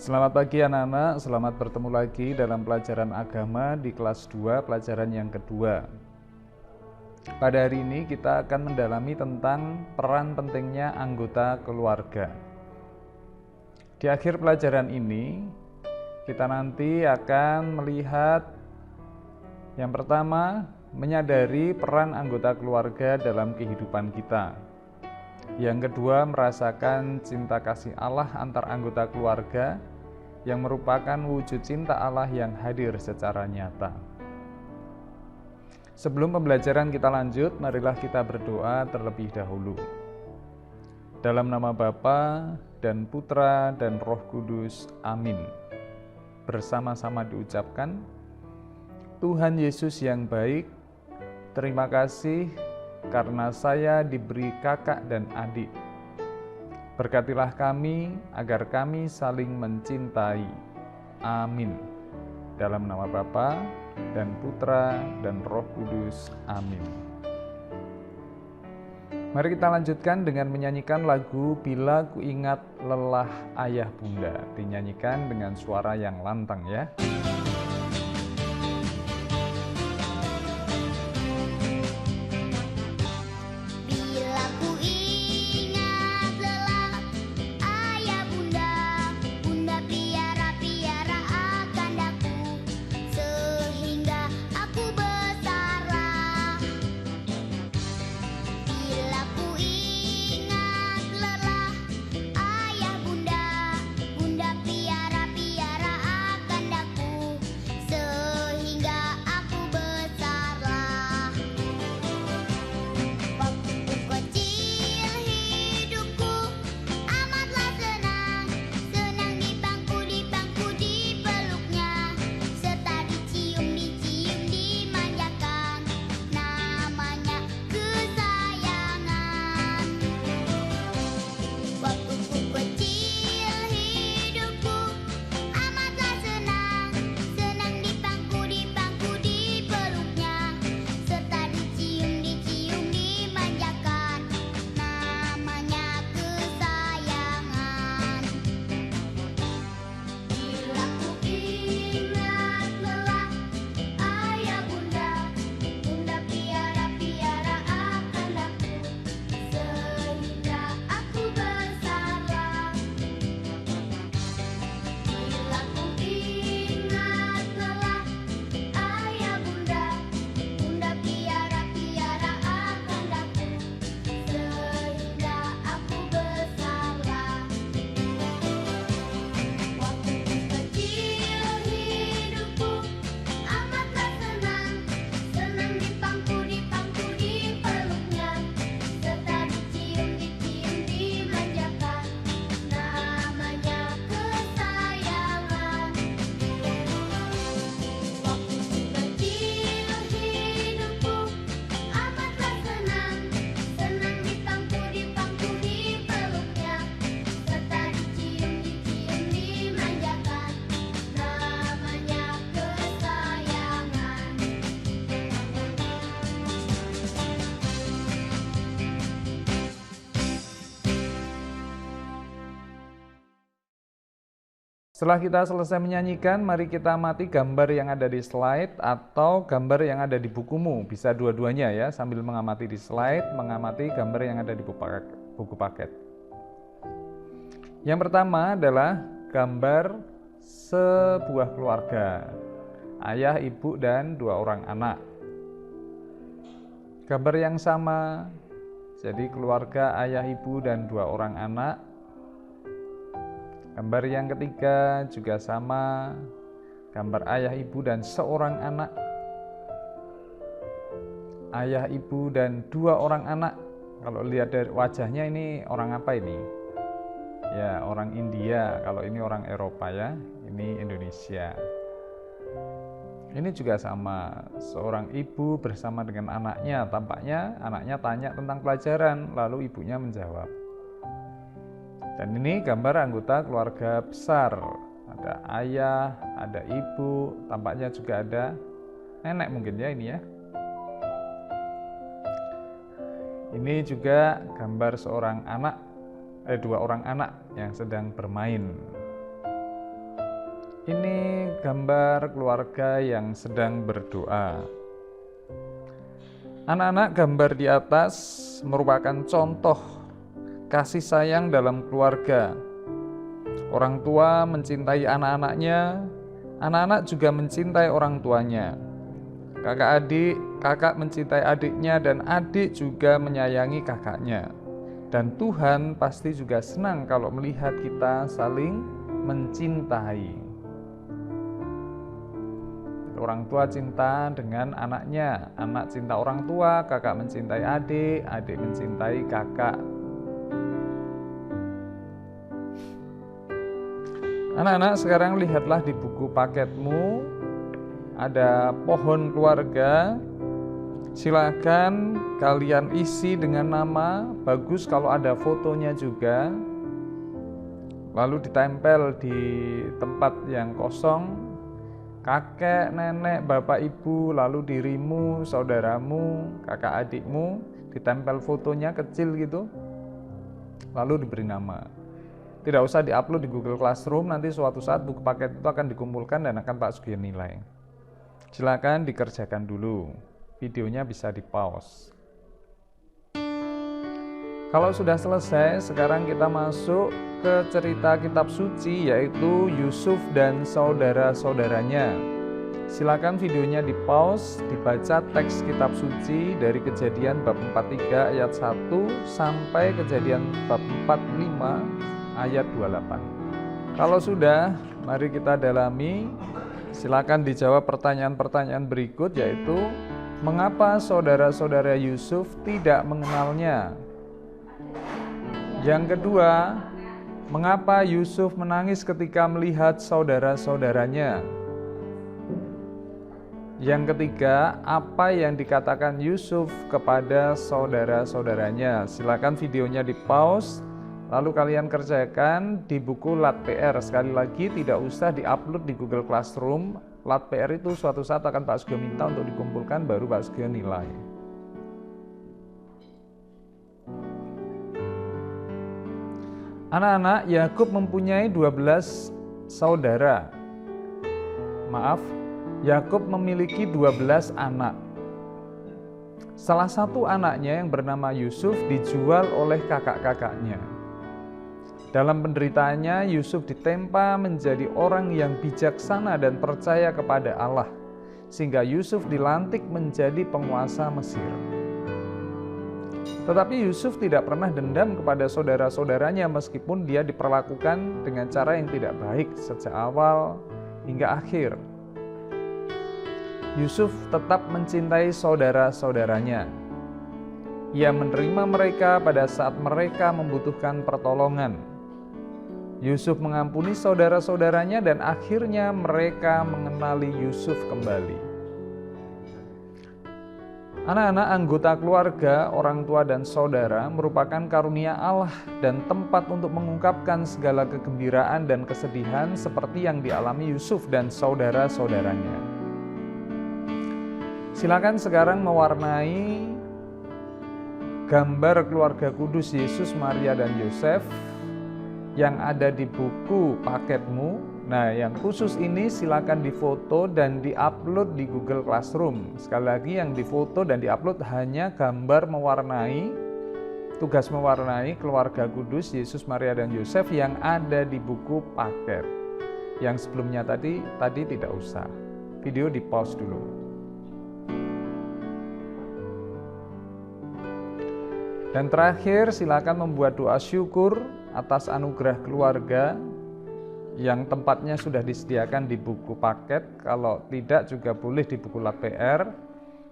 Selamat pagi anak-anak, selamat bertemu lagi dalam pelajaran agama di kelas 2, pelajaran yang kedua. Pada hari ini kita akan mendalami tentang peran pentingnya anggota keluarga. Di akhir pelajaran ini, kita nanti akan melihat yang pertama, menyadari peran anggota keluarga dalam kehidupan kita. Yang kedua, merasakan cinta kasih Allah antar anggota keluarga yang merupakan wujud cinta Allah yang hadir secara nyata. Sebelum pembelajaran kita lanjut, marilah kita berdoa terlebih dahulu. Dalam nama Bapa dan Putra dan Roh Kudus, amin. Bersama-sama diucapkan, Tuhan Yesus yang baik, terima kasih karena saya diberi kakak dan adik. Berkatilah kami agar kami saling mencintai. Amin. Dalam nama Bapa dan Putra dan Roh Kudus. Amin. Mari kita lanjutkan dengan menyanyikan lagu Bila Ku Ingat Lelah Ayah Bunda. Dinyanyikan dengan suara yang lantang ya. Setelah kita selesai menyanyikan, mari kita amati gambar yang ada di slide atau gambar yang ada di bukumu. Bisa dua-duanya ya, sambil mengamati di slide, mengamati gambar yang ada di buku paket. Yang pertama adalah gambar sebuah keluarga, ayah, ibu, dan 2 orang anak. Gambar yang sama, jadi keluarga ayah, ibu, dan 2 orang anak. Gambar yang ketiga juga sama, gambar ayah, ibu, dan seorang anak. Ayah, ibu, dan 2 orang anak. Kalau lihat dari wajahnya ini orang apa ini? Ya, orang India. Kalau ini orang Eropa ya, ini Indonesia. Ini juga sama, seorang ibu bersama dengan anaknya. Tampaknya anaknya tanya tentang pelajaran, lalu ibunya menjawab. Dan ini gambar anggota keluarga besar. Ada ayah, ada ibu, tampaknya juga ada nenek mungkin ya ini ya. Ini juga gambar seorang anak, 2 orang anak yang sedang bermain. Ini gambar keluarga yang sedang berdoa. Anak-anak gambar di atas merupakan contoh kasih sayang dalam keluarga. Orang tua mencintai anak-anaknya, anak-anak juga mencintai orang tuanya. Kakak mencintai adiknya, dan adik juga menyayangi kakaknya. Dan Tuhan pasti juga senang kalau melihat kita saling mencintai. Orang tua cinta dengan anaknya, anak cinta orang tua, kakak mencintai adik, adik mencintai kakak. Anak-anak, sekarang lihatlah di buku paketmu, ada pohon keluarga. Silakan kalian isi dengan nama, bagus kalau ada fotonya juga. Lalu ditempel di tempat yang kosong. Kakek, nenek, bapak, ibu, lalu dirimu, saudaramu, kakak adikmu, ditempel fotonya kecil gitu, lalu diberi nama. Tidak usah diupload di Google Classroom, nanti suatu saat buku paket itu akan dikumpulkan dan akan Pak Sugien nilai. Silakan dikerjakan dulu, videonya bisa di pause. Kalau sudah selesai, sekarang kita masuk ke cerita kitab suci, yaitu Yusuf dan saudara-saudaranya. Silakan videonya di pause, dibaca teks kitab suci dari Kejadian bab 43 ayat 1 sampai Kejadian bab 45 ayat 28. Kalau sudah, mari kita dalami. Silakan dijawab pertanyaan-pertanyaan berikut, yaitu mengapa saudara-saudara Yusuf tidak mengenalnya? Yang kedua, mengapa Yusuf menangis ketika melihat saudara-saudaranya? Yang ketiga, apa yang dikatakan Yusuf kepada saudara-saudaranya? Silakan videonya di pause, lalu kalian kerjakan di buku LAT PR. Sekali lagi, tidak usah diupload di Google Classroom. LAT PR itu suatu saat akan Pak Sugeng minta untuk dikumpulkan, baru Pak Sugeng nilai. Anak-anak, Yakub mempunyai 12 saudara. Yakub memiliki 12 anak. Salah satu anaknya yang bernama Yusuf dijual oleh kakak-kakaknya. Dalam penderitaannya, Yusuf ditempa menjadi orang yang bijaksana dan percaya kepada Allah, sehingga Yusuf dilantik menjadi penguasa Mesir. Tetapi Yusuf tidak pernah dendam kepada saudara-saudaranya meskipun dia diperlakukan dengan cara yang tidak baik sejak awal hingga akhir. Yusuf tetap mencintai saudara-saudaranya. Ia menerima mereka pada saat mereka membutuhkan pertolongan. Yusuf mengampuni saudara-saudaranya dan akhirnya mereka mengenali Yusuf kembali. Anak-anak, anggota keluarga, orang tua dan saudara merupakan karunia Allah dan tempat untuk mengungkapkan segala kegembiraan dan kesedihan seperti yang dialami Yusuf dan saudara-saudaranya. Silakan sekarang mewarnai gambar keluarga kudus Yesus, Maria, dan Yosef yang ada di buku paketmu. Nah, yang khusus ini silakan difoto dan diupload di Google Classroom. Sekali lagi, yang difoto dan diupload hanya gambar mewarnai, tugas mewarnai keluarga kudus Yesus, Maria, dan Yosef yang ada di buku paket. Yang sebelumnya tadi tidak usah. Video di pause dulu. Dan terakhir, silakan membuat doa syukur atas anugerah keluarga yang tempatnya sudah disediakan di buku paket. Kalau tidak juga boleh di buku LAT PR.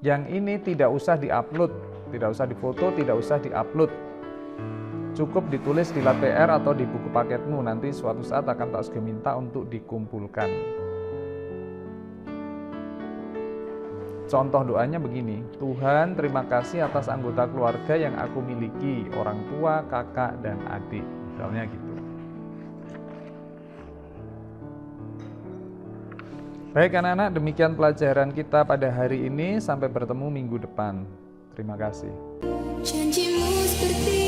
Yang ini tidak usah diupload, tidak usah difoto, tidak usah diupload. Cukup ditulis di LAT PR atau di buku paketmu. Nanti suatu saat akan Pak Sugeng minta untuk dikumpulkan. Contoh doanya begini: Tuhan, terima kasih atas anggota keluarga yang aku miliki, orang tua, kakak, dan adik. Misalnya gitu. Baik anak-anak, demikian pelajaran kita pada hari ini. Sampai bertemu minggu depan. Terima kasih. Janjimu seperti